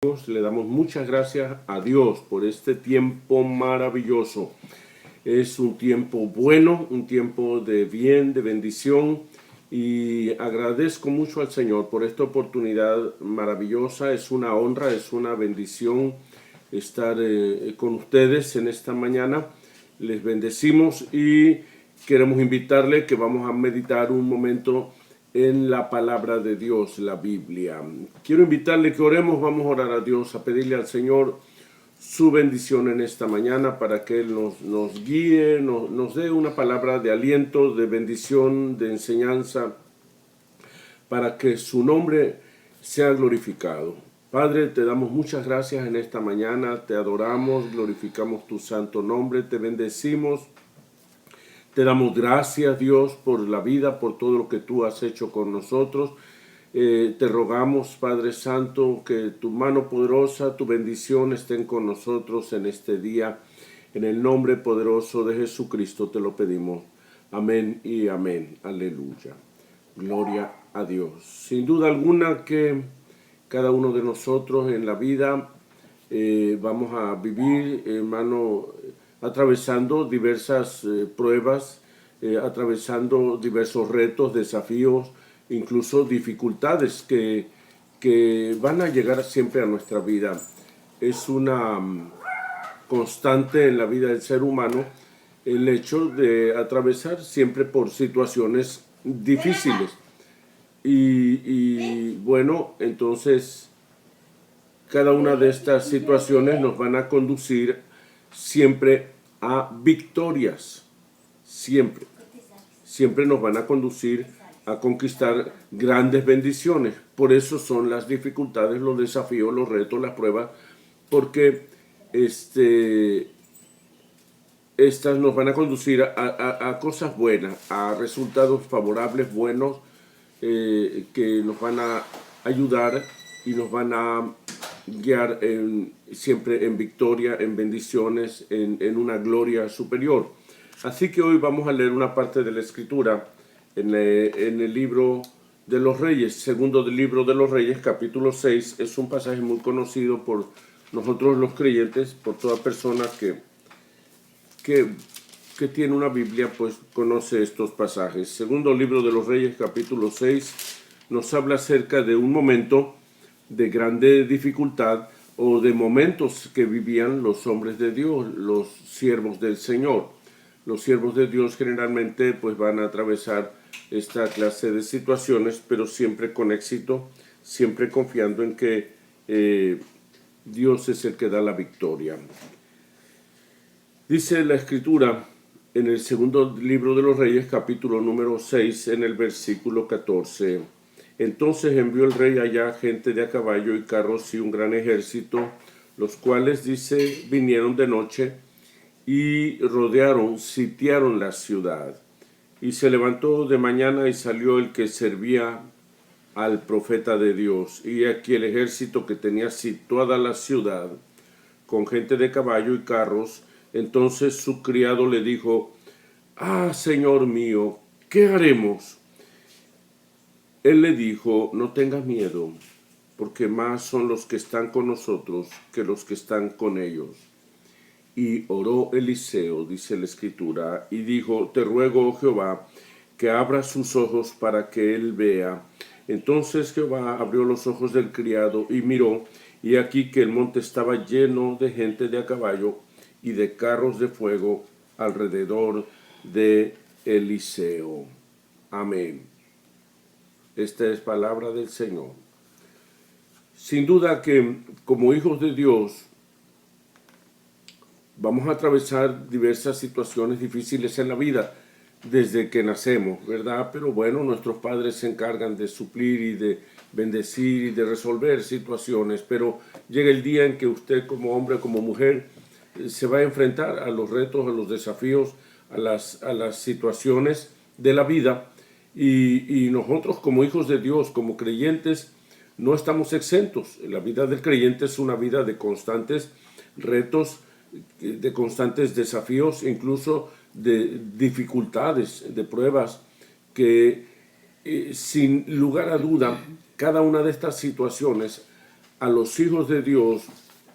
Le damos muchas gracias a Dios por este tiempo maravilloso. Es un tiempo bueno, un tiempo de bien, de bendición, y agradezco mucho al Señor por esta oportunidad maravillosa. Es una honra, es una bendición estar con ustedes en esta mañana. Les bendecimos y queremos invitarle que vamos a meditar un momento en la palabra de Dios, la Biblia. Quiero invitarle que oremos, vamos a orar a Dios, a pedirle al Señor su bendición en esta mañana para que Él nos guíe, nos dé una palabra de aliento, de bendición, de enseñanza, para que su nombre sea glorificado. Padre, te damos muchas gracias en esta mañana, te adoramos, glorificamos tu santo nombre, te bendecimos. Te damos gracias, Dios, por la vida, por todo lo que tú has hecho con nosotros. Te rogamos, Padre Santo, que tu mano poderosa, tu bendición estén con nosotros en este día. En el nombre poderoso de Jesucristo te lo pedimos. Amén y amén. Aleluya. Gloria a Dios. Sin duda alguna que cada uno de nosotros en la vida vamos a vivir, hermano, atravesando diversas pruebas, atravesando diversos retos, desafíos, incluso dificultades que van a llegar siempre a nuestra vida. Es una constante en la vida del ser humano el hecho de atravesar siempre por situaciones difíciles. Y bueno, entonces cada una de estas situaciones nos van a conducir siempre a victorias, siempre nos van a conducir a conquistar grandes bendiciones. Por eso son las dificultades, los desafíos, los retos, las pruebas, porque estas nos van a conducir a cosas buenas, a resultados favorables, buenos, que nos van a ayudar y nos van a guiar siempre en victoria, en bendiciones, en una gloria superior. Así que hoy vamos a leer una parte de la Escritura en el libro de los Reyes, segundo del libro de los Reyes, capítulo 6. Es un pasaje muy conocido por nosotros los creyentes, por toda persona que tiene una Biblia, pues conoce estos pasajes. Segundo libro de los Reyes, capítulo 6, nos habla acerca de un momento de grande dificultad o de momentos que vivían los hombres de Dios, los siervos del Señor. Los siervos de Dios generalmente pues van a atravesar esta clase de situaciones, pero siempre con éxito, siempre confiando en que Dios es el que da la victoria. Dice la Escritura en el segundo libro de los Reyes, capítulo número 6, en el versículo 14. Entonces envió el rey allá gente de a caballo y carros y un gran ejército, los cuales, dice, vinieron de noche y rodearon, sitiaron la ciudad. Y se levantó de mañana y salió el que servía al profeta de Dios. Y aquí el ejército que tenía situada la ciudad, con gente de caballo y carros. Entonces su criado le dijo: «Ah, señor mío, ¿qué haremos?» Él le dijo: «No tengas miedo, porque más son los que están con nosotros que los que están con ellos». Y oró Eliseo, dice la Escritura, y dijo: «Te ruego, oh Jehová, que abra sus ojos para que él vea». Entonces Jehová abrió los ojos del criado y miró, y aquí que el monte estaba lleno de gente de a caballo y de carros de fuego alrededor de Eliseo. Amén. Esta es palabra del Señor. Sin duda que como hijos de Dios vamos a atravesar diversas situaciones difíciles en la vida desde que nacemos, ¿verdad? Pero bueno, nuestros padres se encargan de suplir y de bendecir y de resolver situaciones, pero llega el día en que usted como hombre, como mujer, se va a enfrentar a los retos, a los desafíos, a las situaciones de la vida, y nosotros como hijos de Dios, como creyentes, no estamos exentos. La vida del creyente es una vida de constantes retos, de constantes desafíos, incluso de dificultades, de pruebas, que sin lugar a duda, cada una de estas situaciones a los hijos de Dios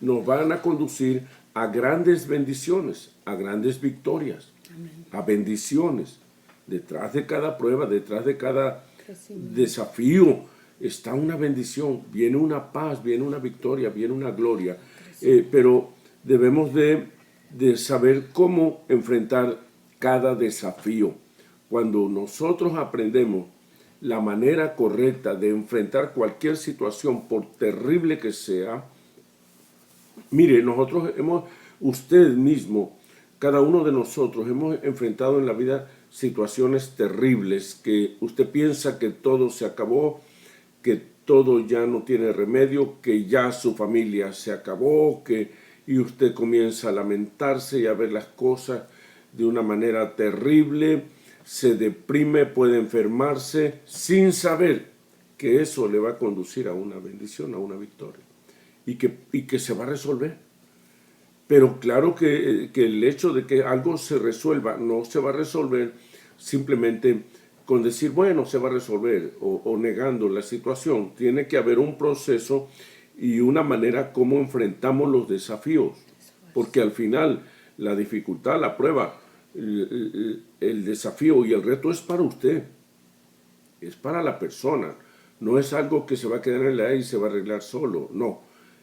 nos van a conducir a grandes bendiciones, a grandes victorias, a bendiciones. Detrás de cada prueba, detrás de cada desafío, está una bendición, viene una paz, viene una victoria, viene una gloria. Pero debemos de saber cómo enfrentar cada desafío. Cuando nosotros aprendemos la manera correcta de enfrentar cualquier situación, por terrible que sea, mire, usted mismo, cada uno de nosotros hemos enfrentado en la vida situaciones terribles que usted piensa que todo se acabó, que todo ya no tiene remedio, que ya su familia se acabó, y usted comienza a lamentarse y a ver las cosas de una manera terrible, se deprime, puede enfermarse, sin saber que eso le va a conducir a una bendición, a una victoria, y que se va a resolver. Pero claro que el hecho de que algo se resuelva, no se va a resolver simplemente con decir, bueno, se va a resolver, o negando la situación. Tiene que haber un proceso y una manera como enfrentamos los desafíos, porque al final la dificultad, la prueba, el desafío y el reto es para usted, es para la persona, no es algo que se va a quedar en el aire y se va a arreglar solo, no,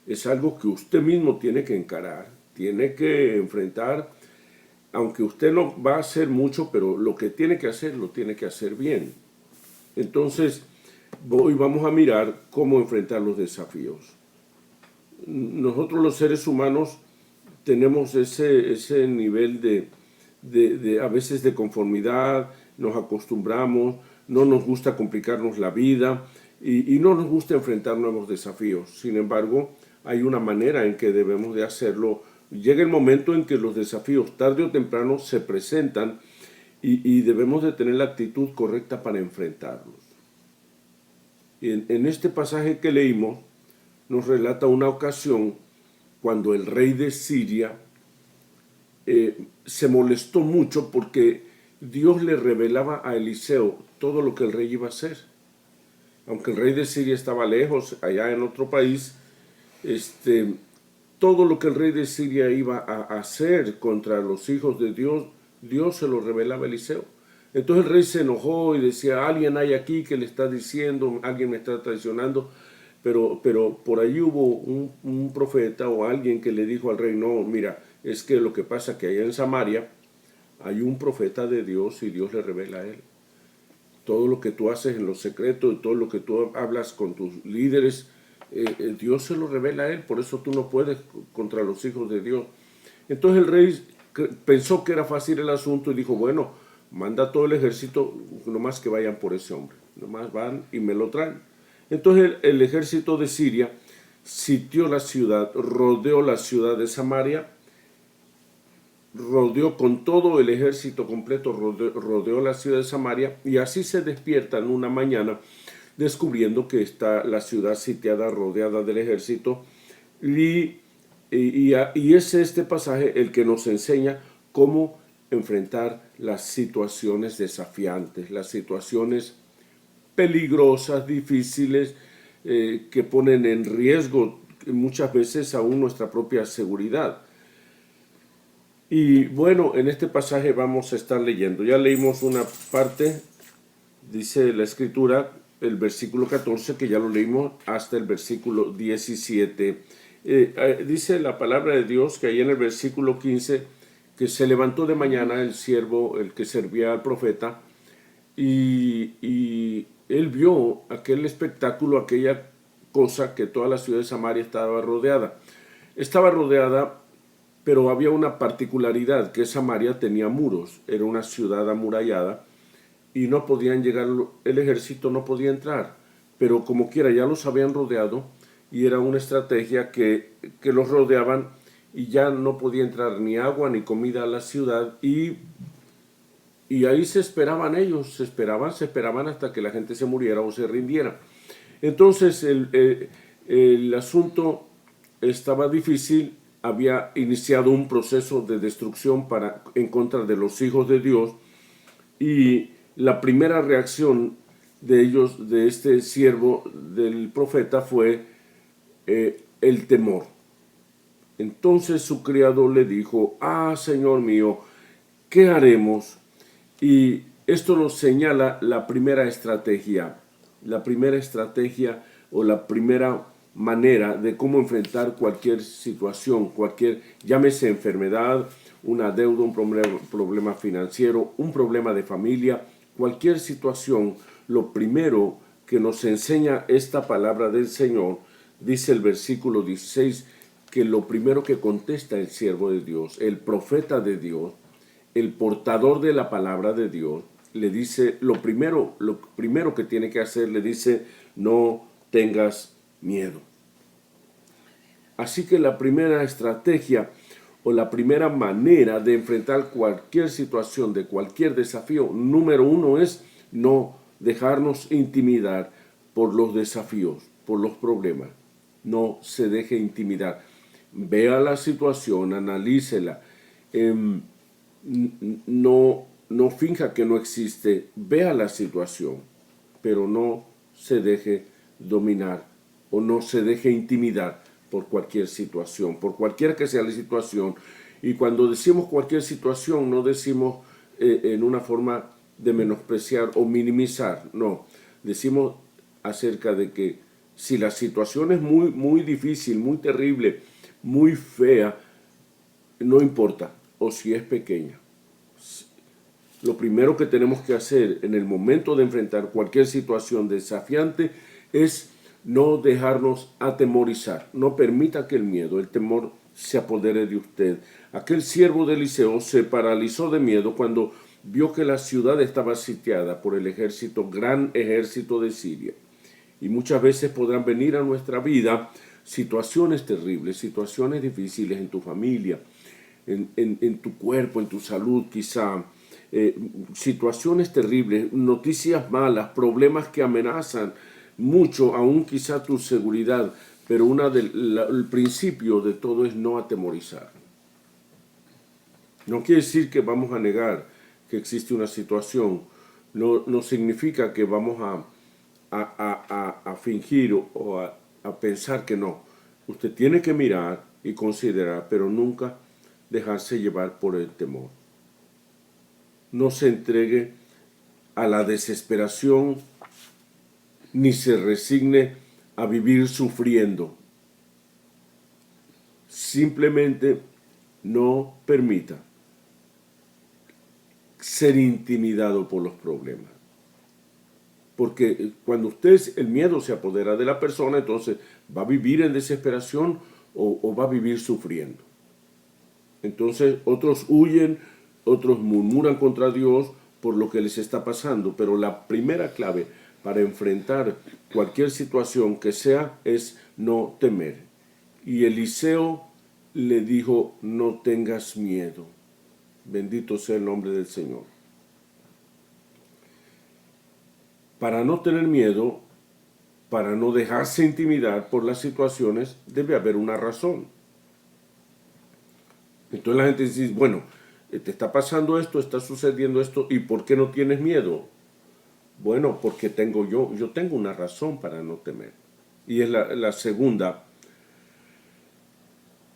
es algo que usted mismo tiene que encarar, tiene que enfrentar, aunque usted no va a hacer mucho, pero lo que tiene que hacer, lo tiene que hacer bien. Entonces, hoy vamos a mirar cómo enfrentar los desafíos. Nosotros los seres humanos tenemos ese nivel de a veces de conformidad, nos acostumbramos, no nos gusta complicarnos la vida y no nos gusta enfrentar nuevos desafíos. Sin embargo, hay una manera en que debemos de hacerlo. Llega el momento en que los desafíos tarde o temprano se presentan y debemos de tener la actitud correcta para enfrentarlos. En este pasaje que leímos nos relata una ocasión cuando el rey de Siria se molestó mucho porque Dios le revelaba a Eliseo todo lo que el rey iba a hacer. Aunque el rey de Siria estaba lejos, allá en otro país, todo lo que el rey de Siria iba a hacer contra los hijos de Dios, Dios se lo revelaba a Eliseo. Entonces el rey se enojó y decía, alguien hay aquí que le está diciendo, alguien me está traicionando, pero por ahí hubo un profeta o alguien que le dijo al rey, no, mira, es que lo que pasa es que allá en Samaria hay un profeta de Dios y Dios le revela a él. Todo lo que tú haces en lo secreto y todo lo que tú hablas con tus líderes, Dios se lo revela a él, por eso tú no puedes contra los hijos de Dios. Entonces el rey pensó que era fácil el asunto y dijo, bueno, manda todo el ejército, nomás que vayan por ese hombre, nomás van y me lo traen. Entonces el ejército de Siria sitió la ciudad, rodeó la ciudad de Samaria, rodeó con todo el ejército completo, rodeó la ciudad de Samaria, y así se despiertan una mañana descubriendo que está la ciudad sitiada, rodeada del ejército, y es este pasaje el que nos enseña cómo enfrentar las situaciones desafiantes, las situaciones peligrosas, difíciles, que ponen en riesgo muchas veces aún nuestra propia seguridad. Y bueno, en este pasaje vamos a estar leyendo. Ya leímos una parte, dice la escritura, el versículo 14, que ya lo leímos, hasta el versículo 17. Dice la palabra de Dios que ahí en el versículo 15, que se levantó de mañana el siervo, el que servía al profeta, y él vio aquel espectáculo, aquella cosa que toda la ciudad de Samaria estaba rodeada. Estaba rodeada, pero había una particularidad, que Samaria tenía muros, era una ciudad amurallada, y no podían llegar, el ejército no podía entrar, pero como quiera ya los habían rodeado, y era una estrategia que los rodeaban, y ya no podía entrar ni agua ni comida a la ciudad, y ahí se esperaban ellos, se esperaban hasta que la gente se muriera o se rindiera. Entonces el asunto estaba difícil, había iniciado un proceso de destrucción en contra de los hijos de Dios, y la primera reacción de ellos, de este siervo del profeta, fue el temor. Entonces su criado le dijo: Señor mío, ¿qué haremos? Y esto nos señala la primera estrategia o la primera manera de cómo enfrentar cualquier situación, llámese enfermedad, una deuda, un problema financiero, un problema de familia, cualquier situación. Lo primero que nos enseña esta palabra del Señor, dice el versículo 16, que lo primero que contesta el siervo de Dios, el profeta de Dios, el portador de la palabra de Dios, le dice, lo primero que tiene que hacer, le dice: no tengas miedo. Así que la primera estrategia o la primera manera de enfrentar cualquier situación, de cualquier desafío, número uno, es no dejarnos intimidar por los desafíos, por los problemas. No se deje intimidar. Vea la situación, analícela. No finja que no existe. Vea la situación, pero no se deje dominar o no se deje intimidar por cualquier situación, por cualquier que sea la situación. Y cuando decimos cualquier situación, no decimos en una forma de menospreciar o minimizar, no. Decimos acerca de que si la situación es muy, muy difícil, muy terrible, muy fea, no importa, o si es pequeña. Lo primero que tenemos que hacer en el momento de enfrentar cualquier situación desafiante es no dejarnos atemorizar. No permita que el miedo, el temor se apodere de usted. Aquel siervo de Eliseo se paralizó de miedo cuando vio que la ciudad estaba sitiada por el gran ejército de Siria. Y muchas veces podrán venir a nuestra vida situaciones terribles, situaciones difíciles en tu familia, en tu cuerpo, en tu salud quizá, situaciones terribles, noticias malas, problemas que amenazan mucho, aún quizá tu seguridad, pero el principio de todo es no atemorizar. No quiere decir que vamos a negar que existe una situación, no significa que vamos a fingir o a pensar que no. Usted tiene que mirar y considerar, pero nunca dejarse llevar por el temor. No se entregue a la desesperación ni se resigne a vivir sufriendo. Simplemente no permita ser intimidado por los problemas. Porque cuando el miedo se apodera de la persona, entonces va a vivir en desesperación o va a vivir sufriendo. Entonces otros huyen, otros murmuran contra Dios por lo que les está pasando. Pero la primera clave para enfrentar cualquier situación que sea es no temer. Y Eliseo le dijo: no tengas miedo. Bendito sea el nombre del Señor. Para no tener miedo, para no dejarse intimidar por las situaciones, debe haber una razón. Entonces la gente dice: bueno, te está pasando esto, está sucediendo esto, ¿y por qué no tienes miedo? Bueno, porque yo tengo una razón para no temer. Y es la segunda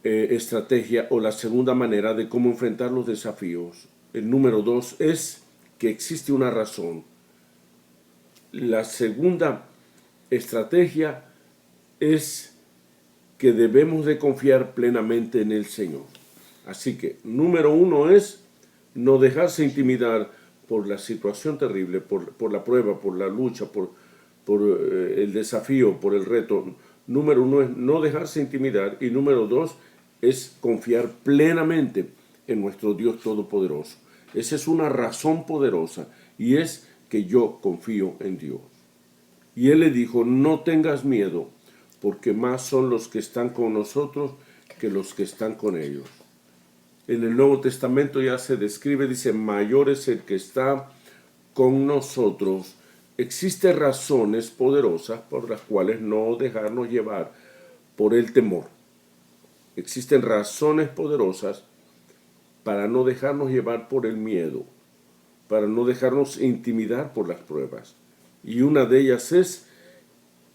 estrategia o la segunda manera de cómo enfrentar los desafíos. El número 2 es que existe una razón. La segunda estrategia es que debemos de confiar plenamente en el Señor. Así que, número 1 es no dejarse intimidar por la situación terrible, por la prueba, por la lucha, por el desafío, por el reto. Número 1 es no dejarse intimidar, y número 2 es confiar plenamente en nuestro Dios Todopoderoso. Esa es una razón poderosa, y es que yo confío en Dios. Y él le dijo: no tengas miedo, porque más son los que están con nosotros que los que están con ellos. En el Nuevo Testamento ya se describe, dice: mayor es el que está con nosotros. Existen razones poderosas por las cuales no dejarnos llevar por el temor. Existen razones poderosas para no dejarnos llevar por el miedo, para no dejarnos intimidar por las pruebas. Y una de ellas es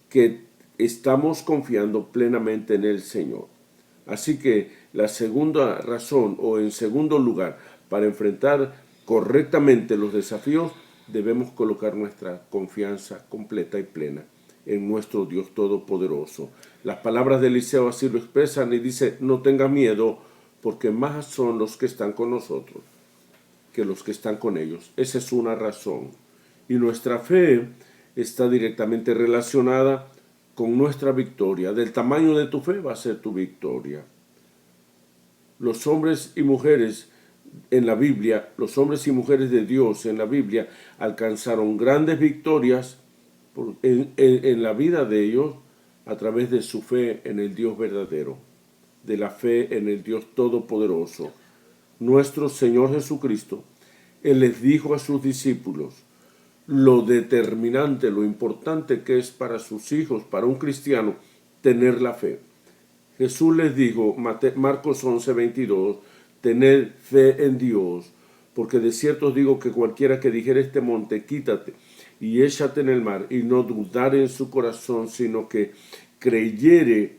que estamos confiando plenamente en el Señor. Así que la segunda razón, o en segundo lugar, para enfrentar correctamente los desafíos, debemos colocar nuestra confianza completa y plena en nuestro Dios Todopoderoso. Las palabras de Eliseo así lo expresan y dice: no tenga miedo, porque más son los que están con nosotros que los que están con ellos. Esa es una razón. Y nuestra fe está directamente relacionada con nuestra victoria. Del tamaño de tu fe va a ser tu victoria. Los hombres y mujeres en la Biblia, los hombres y mujeres de Dios en la Biblia, alcanzaron grandes victorias en la vida de ellos a través de su fe en el Dios verdadero, de la fe en el Dios Todopoderoso. Nuestro Señor Jesucristo, Él les dijo a sus discípulos lo determinante, lo importante que es para sus hijos, para un cristiano, tener la fe. Jesús les dijo, Marcos 11:22, tened fe en Dios, porque de cierto os digo que cualquiera que dijere este monte, quítate y échate en el mar, y no dudare en su corazón, sino que creyere,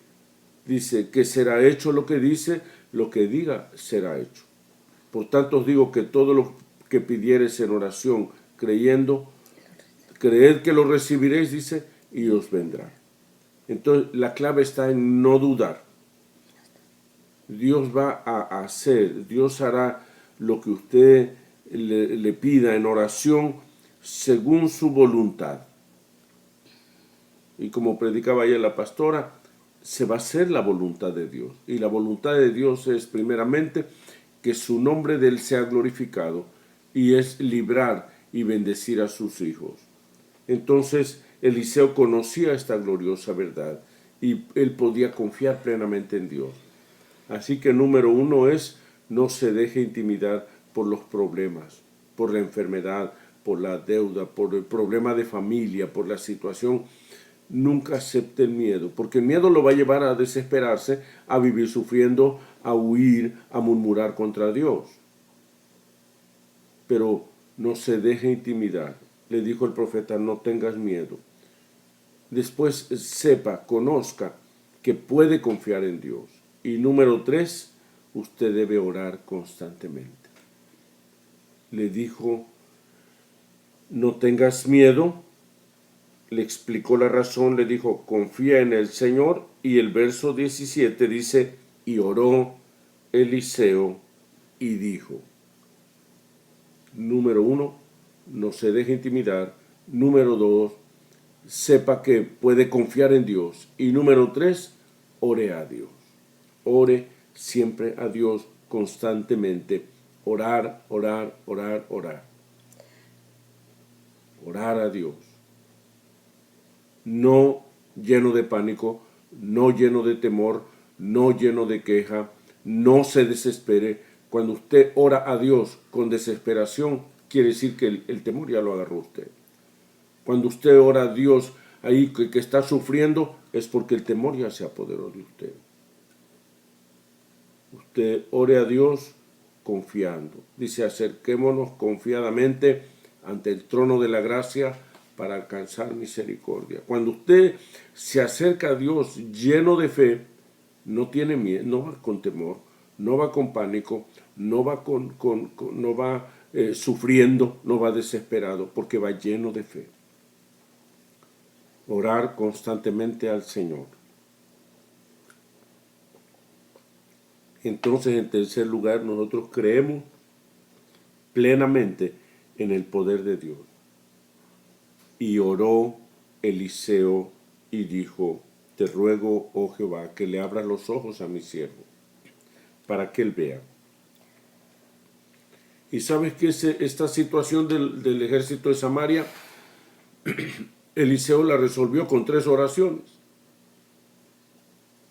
dice, que será hecho lo que dice, lo que diga será hecho. Por tanto os digo que todo lo que pidiereis en oración, creyendo, creed que lo recibiréis, dice, y os vendrá. Entonces la clave está en no dudar. Dios va a hacer, Dios hará lo que usted le pida en oración según su voluntad. Y como predicaba ayer la pastora, se va a hacer la voluntad de Dios. Y la voluntad de Dios es primeramente que su nombre de Él sea glorificado, y es librar y bendecir a sus hijos. Entonces Eliseo conocía esta gloriosa verdad y él podía confiar plenamente en Dios. Así que número uno es: no se deje intimidar por los problemas, por la enfermedad, por la deuda, por el problema de familia, por la situación. Nunca acepte el miedo, porque el miedo lo va a llevar a desesperarse, a vivir sufriendo, a huir, a murmurar contra Dios. Pero no se deje intimidar. Le dijo el profeta: no tengas miedo. Después sepa, conozca que puede confiar en Dios. Y número 3, usted debe orar constantemente. Le dijo: no tengas miedo. Le explicó la razón, le dijo: confía en el Señor. Y el verso 17 dice: y oró Eliseo y dijo. Número 1, no se deje intimidar. Número 2, sepa que puede confiar en Dios. Y número 3, ore a Dios. Ore siempre a Dios constantemente. Orar, orar, orar, orar. Orar a Dios. No lleno de pánico, no lleno de temor, no lleno de queja. No se desespere. Cuando usted ora a Dios con desesperación, quiere decir que el temor ya lo agarró usted. Cuando usted ora a Dios ahí que está sufriendo, es porque el temor ya se apoderó de usted. Usted ore a Dios confiando. Dice: acerquémonos confiadamente ante el trono de la gracia para alcanzar misericordia. Cuando usted se acerca a Dios lleno de fe, no tiene miedo, no va con temor, no va con pánico, no va sufriendo, no va desesperado, porque va lleno de fe. Orar constantemente al Señor. Entonces, en tercer lugar, nosotros creemos plenamente en el poder de Dios. Y oró Eliseo y dijo: te ruego, oh Jehová, que le abras los ojos a mi siervo, para que él vea. Y sabes que esta situación del ejército de Samaria, Eliseo la resolvió con 3 oraciones.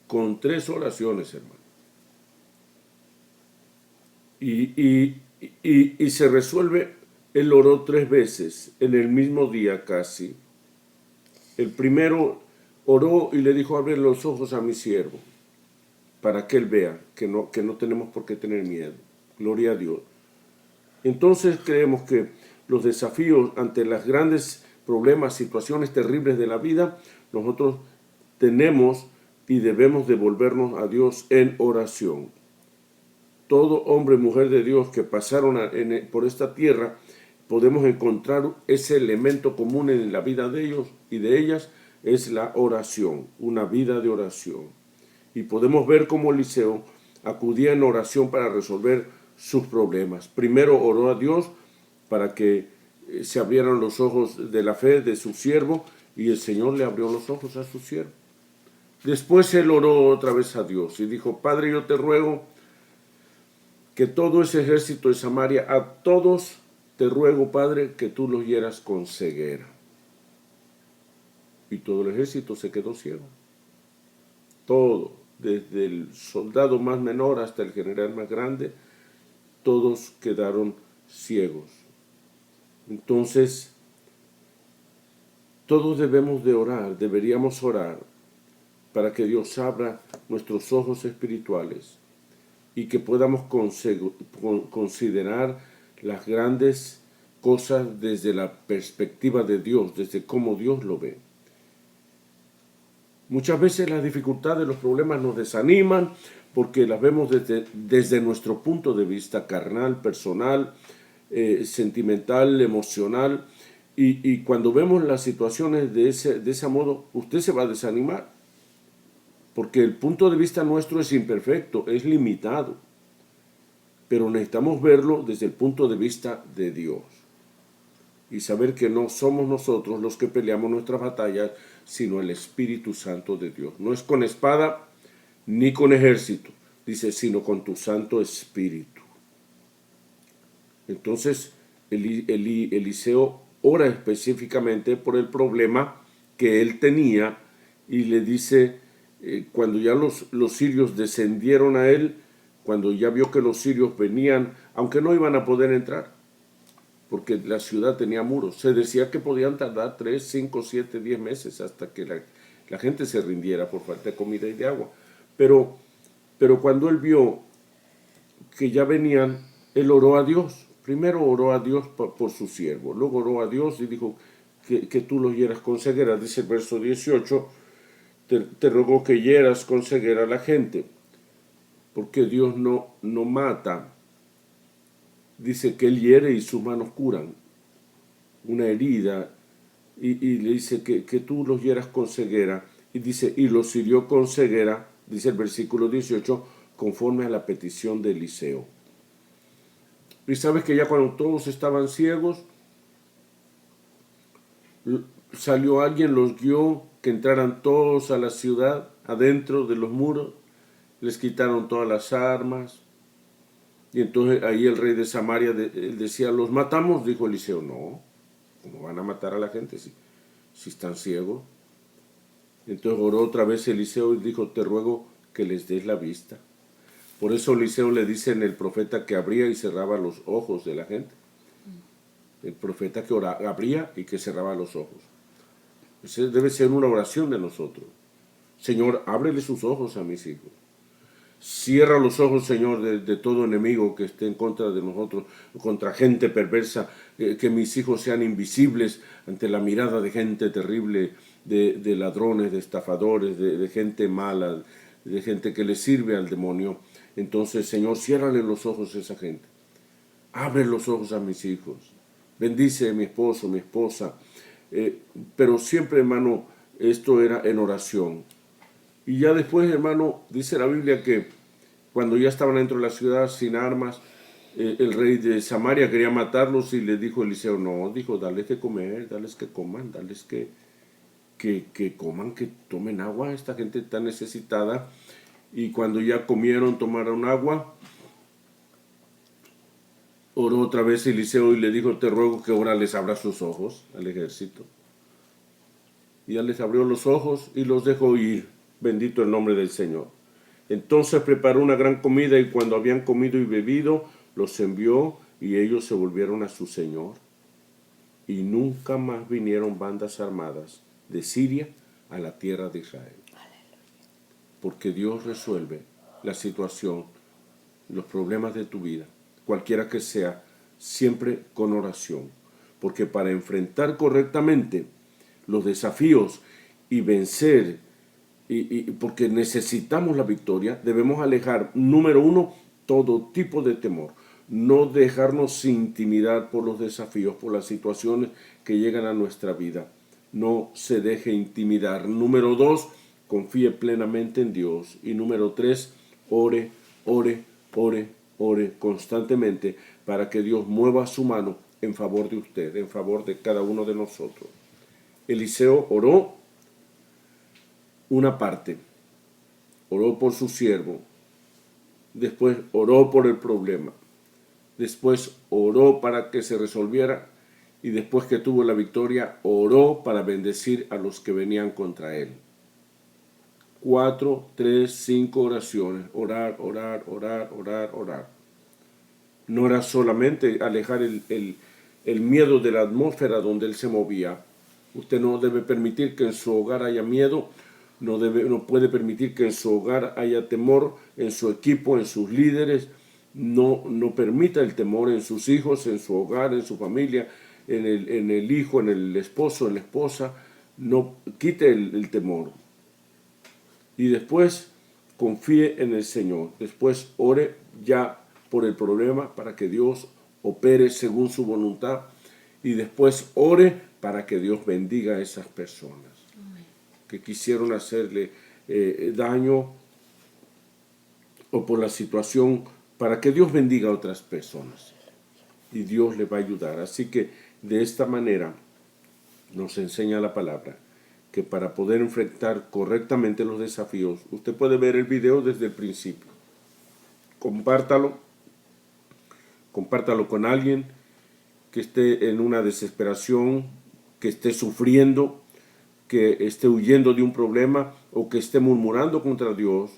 Con 3 oraciones, hermano. Y se resuelve. Él oró 3 veces en el mismo día casi. El primero oró y le dijo: abre los ojos a mi siervo, para que él vea que no tenemos por qué tener miedo. Gloria a Dios. Entonces creemos que los desafíos ante los grandes problemas, situaciones terribles de la vida, nosotros tenemos y debemos devolvernos a Dios en oración. Todo hombre y mujer de Dios que pasaron por esta tierra, podemos encontrar ese elemento común en la vida de ellos y de ellas, es la oración, una vida de oración. Y podemos ver cómo Eliseo acudía en oración para resolver sus problemas. Primero oró a Dios para que se abrieran los ojos de la fe de su siervo, y el Señor le abrió los ojos a su siervo. Después él oró otra vez a Dios y dijo: Padre, yo te ruego que todo ese ejército de Samaria, a todos te ruego, Padre, que tú los hieras con ceguera. Y todo el ejército se quedó ciego. Todo, desde el soldado más menor hasta el general más grande, todos quedaron ciegos. Entonces, todos debemos de orar, deberíamos orar para que Dios abra nuestros ojos espirituales y que podamos considerar las grandes cosas desde la perspectiva de Dios, desde cómo Dios lo ve. Muchas veces las dificultades, los problemas nos desaniman porque las vemos desde nuestro punto de vista carnal, personal, sentimental, emocional, y cuando vemos las situaciones de ese modo, usted se va a desanimar, porque el punto de vista nuestro es imperfecto, es limitado, pero necesitamos verlo desde el punto de vista de Dios y saber que no somos nosotros los que peleamos nuestras batallas, sino el Espíritu Santo de Dios. No es con espada ni con ejército, dice, sino con tu Santo Espíritu. Entonces, Eliseo ora específicamente por el problema que él tenía y le dice, cuando ya los sirios descendieron a él, cuando ya vio que los sirios venían, aunque no iban a poder entrar, porque la ciudad tenía muros, se decía que podían tardar 3, 5, 7, 10 meses hasta que la gente se rindiera por falta de comida y de agua. Pero cuando él vio que ya venían, él oró a Dios. Primero oró a Dios por su siervo, luego oró a Dios y dijo que tú los hieras con ceguera. Dice el verso 18, te ruego que hieras con ceguera a la gente, porque Dios no mata. Dice que él hiere y sus manos curan una herida, y le dice que tú los hieras con ceguera, y dice, y los hirió con ceguera, dice el versículo 18, conforme a la petición de Eliseo. Y sabes que ya cuando todos estaban ciegos, salió alguien, los guió, que entraran todos a la ciudad, adentro de los muros, les quitaron todas las armas. Y entonces ahí el rey de Samaria decía, ¿los matamos? Dijo Eliseo, no, ¿cómo van a matar a la gente si están ciegos? Entonces oró otra vez Eliseo y dijo, te ruego que les des la vista. Por eso Eliseo le dice en el profeta que abría y cerraba los ojos de la gente. El profeta que abría y que cerraba los ojos. Esa debe ser una oración de nosotros. Señor, ábrele sus ojos a mis hijos. Cierra los ojos, Señor, de todo enemigo que esté en contra de nosotros, contra gente perversa, que mis hijos sean invisibles ante la mirada de gente terrible, de ladrones, de estafadores, de gente mala, de gente que le sirve al demonio. Entonces, Señor, ciérrale los ojos a esa gente. Abre los ojos a mis hijos. Bendice a mi esposo, mi esposa. Pero siempre, hermano, esto era en oración. Y ya después, hermano, dice la Biblia que cuando ya estaban dentro de la ciudad sin armas, el rey de Samaria quería matarlos y le dijo Eliseo, no, dijo, dales que comer, dales que coman, dales que coman, que tomen agua, esta gente está necesitada. Y cuando ya comieron, tomaron agua, oró otra vez Eliseo y le dijo, te ruego que ahora les abra sus ojos al ejército. Y ya les abrió los ojos y los dejó ir. Bendito el nombre del Señor. Entonces preparó una gran comida y cuando habían comido y bebido, los envió y ellos se volvieron a su Señor. Y nunca más vinieron bandas armadas de Siria a la tierra de Israel. Porque Dios resuelve la situación, los problemas de tu vida, cualquiera que sea, siempre con oración. Porque para enfrentar correctamente los desafíos y vencer porque necesitamos la victoria, debemos alejar, número uno, todo tipo de temor. No dejarnos intimidar por los desafíos, por las situaciones que llegan a nuestra vida. No se deje intimidar. Número dos, confíe plenamente en Dios. Y número tres, ore, ore, ore, ore constantemente para que Dios mueva su mano en favor de usted, en favor de cada uno de nosotros. Eliseo oró una parte, oró por su siervo, después oró por el problema, después oró para que se resolviera y después que tuvo la victoria, oró para bendecir a los que venían contra él. 4, 3, 5 oraciones, orar, orar, orar, orar, orar. No era solamente alejar el miedo de la atmósfera donde él se movía. Usted no debe permitir que en su hogar haya miedo, no puede permitir que en su hogar haya temor, en su equipo, en sus líderes. No permita el temor en sus hijos, en su hogar, en su familia, en el hijo, en el esposo, en la esposa. No quite el temor. Y después confíe en el Señor. Después ore ya por el problema para que Dios opere según su voluntad. Y después ore para que Dios bendiga a esas personas que quisieron hacerle daño o por la situación, para que Dios bendiga a otras personas. Y Dios le va a ayudar. Así que de esta manera nos enseña la palabra que para poder enfrentar correctamente los desafíos, usted puede ver el video desde el principio. Compártalo con alguien que esté en una desesperación, que esté sufriendo, que esté huyendo de un problema o que esté murmurando contra Dios.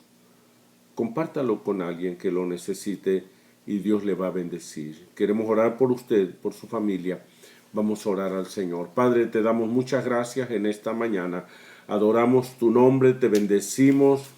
Compártalo con alguien que lo necesite y Dios le va a bendecir. Queremos orar por usted, por su familia. Vamos a orar al Señor. Padre, te damos muchas gracias en esta mañana. Adoramos tu nombre, te bendecimos.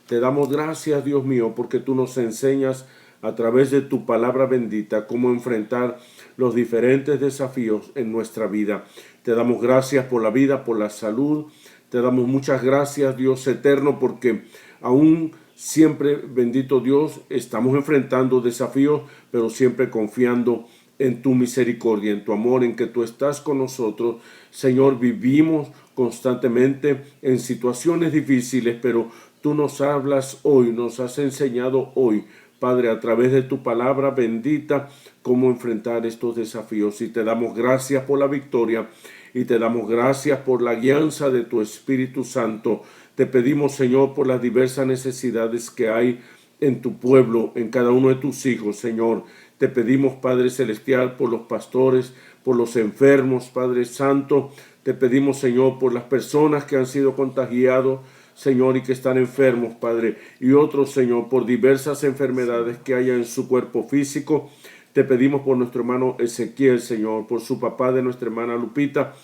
Te damos gracias, Dios mío, porque tú nos enseñas a través de tu palabra bendita cómo enfrentar los diferentes desafíos en nuestra vida. Te damos gracias por la vida, por la salud. Te damos muchas gracias, Dios eterno, porque aún siempre, bendito Dios, estamos enfrentando desafíos, pero siempre confiando en tu misericordia, en tu amor, en que tú estás con nosotros. Señor, vivimos constantemente en situaciones difíciles, pero tú nos hablas hoy, nos has enseñado hoy, Padre, a través de tu palabra bendita, cómo enfrentar estos desafíos. Y te damos gracias por la victoria y te damos gracias por la guianza de tu Espíritu Santo. Te pedimos, Señor, por las diversas necesidades que hay en tu pueblo, en cada uno de tus hijos, Señor. Te pedimos, Padre Celestial, por los pastores, por los enfermos, Padre Santo. Te pedimos, Señor, por las personas que han sido contagiados, Señor, y que están enfermos, Padre. Y otros, Señor, por diversas enfermedades que haya en su cuerpo físico. Te pedimos por nuestro hermano Ezequiel, Señor, por su papá de nuestra hermana Lupita,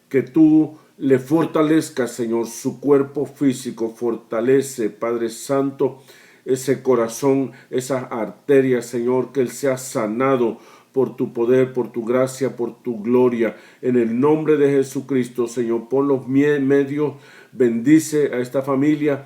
que tú le fortalezcas, Señor, su cuerpo físico. Fortalece, Padre Santo, ese corazón, esas arterias, Señor, que él sea sanado por tu poder, por tu gracia, por tu gloria. En el nombre de Jesucristo, Señor, pon los medios, bendice a esta familia